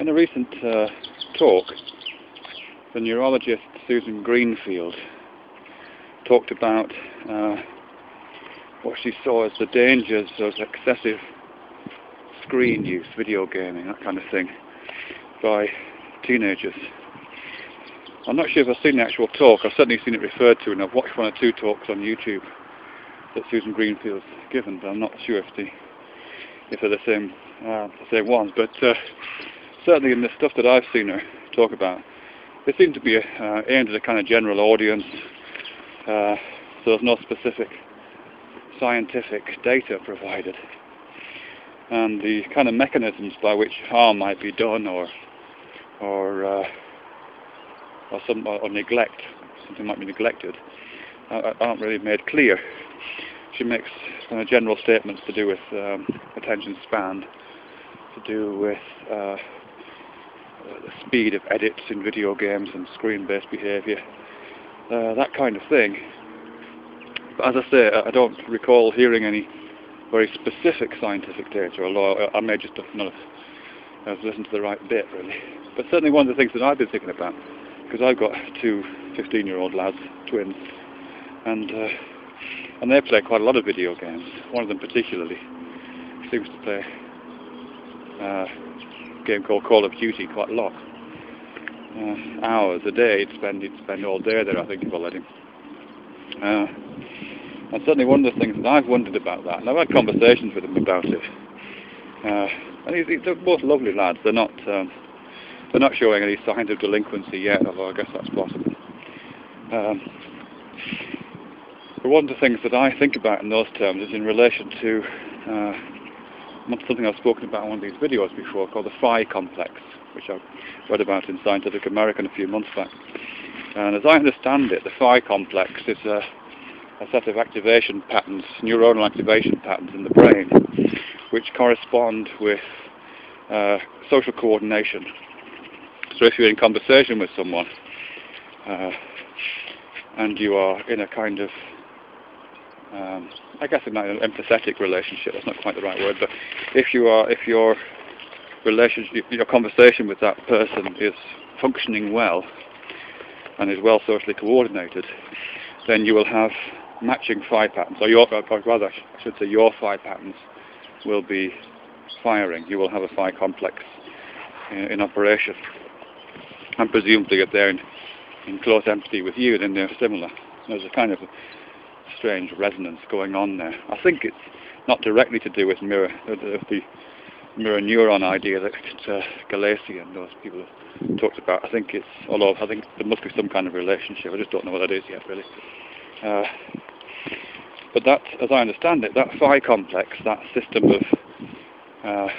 In a recent talk, the neurologist Susan Greenfield talked about what she saw as the dangers of excessive screen use, video gaming, that kind of thing, by teenagers. I'm not sure if I've seen the actual talk. I've certainly seen it referred to, and I've watched one or two talks on YouTube that Susan Greenfield's given, but I'm not sure if they're the same ones. But certainly in the stuff that I've seen her talk about, they seem to be aimed at a kind of general audience, so there's no specific scientific data provided. And the kind of mechanisms by which harm might be done or neglect, something might be neglected, aren't really made clear. She makes kind of general statements to do with attention span, to do with the speed of edits in video games and screen-based behaviour, that kind of thing. But as I say, I don't recall hearing any very specific scientific data, although I may just not have listened to the right bit, really. But certainly one of the things that I've been thinking about, because I've got two 15-year-old lads, twins, and they play quite a lot of video games. One of them particularly seems to play a game called Call of Duty quite a lot. Hours a day, he'd spend all day there, I think, if I let him. And certainly one of the things that I've wondered about that, and I've had conversations with him about it, and they're both lovely lads. They're not showing any signs of delinquency yet, although I guess that's possible. But one of the things that I think about in those terms is in relation to something I've spoken about in one of these videos before, called the Phi Complex, which I read about in Scientific American a few months back. And as I understand it, the Phi Complex is a set of activation patterns, neuronal activation patterns in the brain, which correspond with social coordination. So if you're in conversation with someone, and you are in a kind of, I guess in an empathetic relationship, that's not quite the right word, but if your relationship, your conversation with that person is functioning well, and is well socially coordinated, then you will have matching Phi patterns, or rather, I should say, your Phi patterns will be firing. You will have a Phi complex in operation, and presumably if they're in close empathy with you, then they're similar. There's a kind of strange resonance going on there. I think it's not directly to do with the mirror neuron idea that Galassi and those people have talked about. I think there must be some kind of relationship. I just don't know what that is yet, really. But that, as I understand it, that Phi complex, that system of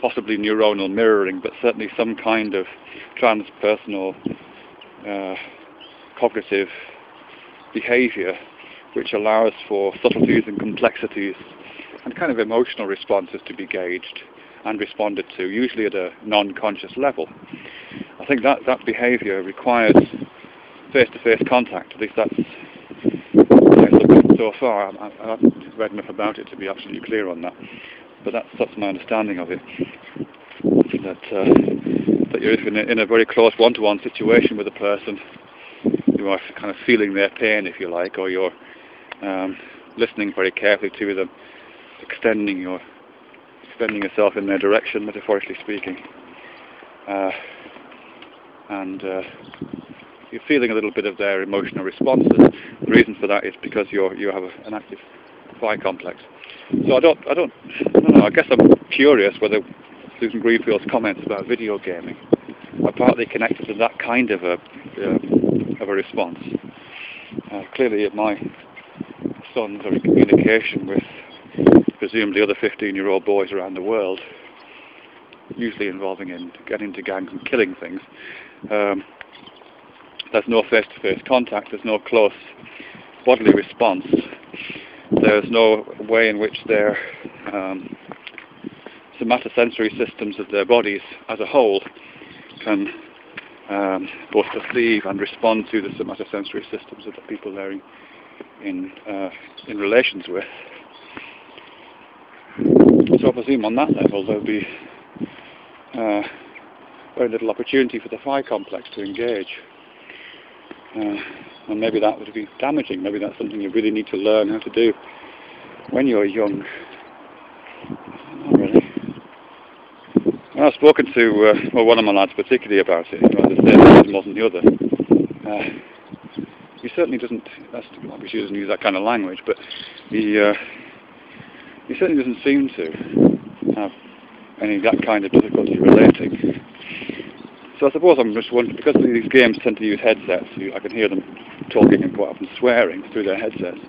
possibly neuronal mirroring, but certainly some kind of transpersonal cognitive behaviour which allows for subtleties and complexities and kind of emotional responses to be gauged and responded to, usually at a non-conscious level. I think that behaviour requires face-to-face contact. At least that's so far. I haven't read enough about it to be absolutely clear on that, but that's my understanding of it. That you're in a very close one-to-one situation with a person, you are kind of feeling their pain, if you like, or you're listening very carefully to them, extending yourself in their direction, metaphorically speaking, and you're feeling a little bit of their emotional responses. The reason for that is because you have an active Phi complex. So I don't know. I guess I'm curious whether Susan Greenfield's comments about video gaming are partly connected to that kind of a response. Clearly, my sons are in communication with presumably other 15-year-old boys around the world, usually involving in getting into gangs and killing things. There's no face-to-face contact, there's no close bodily response, there's no way in which their somatosensory systems of their bodies as a whole can both perceive and respond to the somatosensory systems of the people they're in relations with. So I presume on that level there'll be very little opportunity for the Phi Complex to engage. And maybe that would be damaging. Maybe that's something you really need to learn how to do when you're young. Not really. Well, I've spoken to one of my lads particularly about it. The same more than the other. He certainly doesn't. Obviously, doesn't use that kind of language, but he certainly doesn't seem to have any that kind of difficulty relating. So I suppose I'm just wondering, because these games tend to use headsets, I can hear them talking and quite often swearing through their headsets.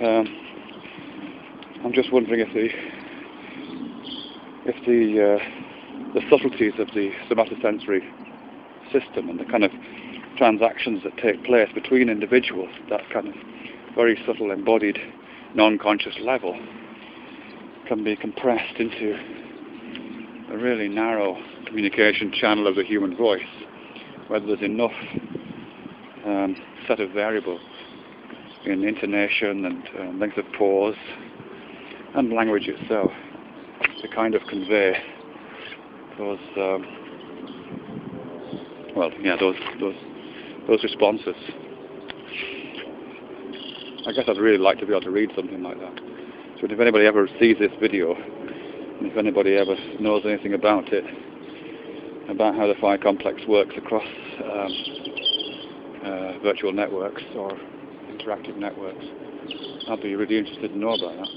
I'm just wondering if the subtleties of the somatosensory system and the kind of transactions that take place between individuals, that kind of very subtle embodied non-conscious level, can be compressed into a really narrow communication channel of the human voice, whether there's enough set of variables in intonation and length of pause and language itself to kind of convey those those responses. I guess I'd really like to be able to read something like that. So if anybody ever sees this video, and if anybody ever knows anything about it, about how the Phi Complex works across virtual networks or interactive networks, I'd be really interested to know about that.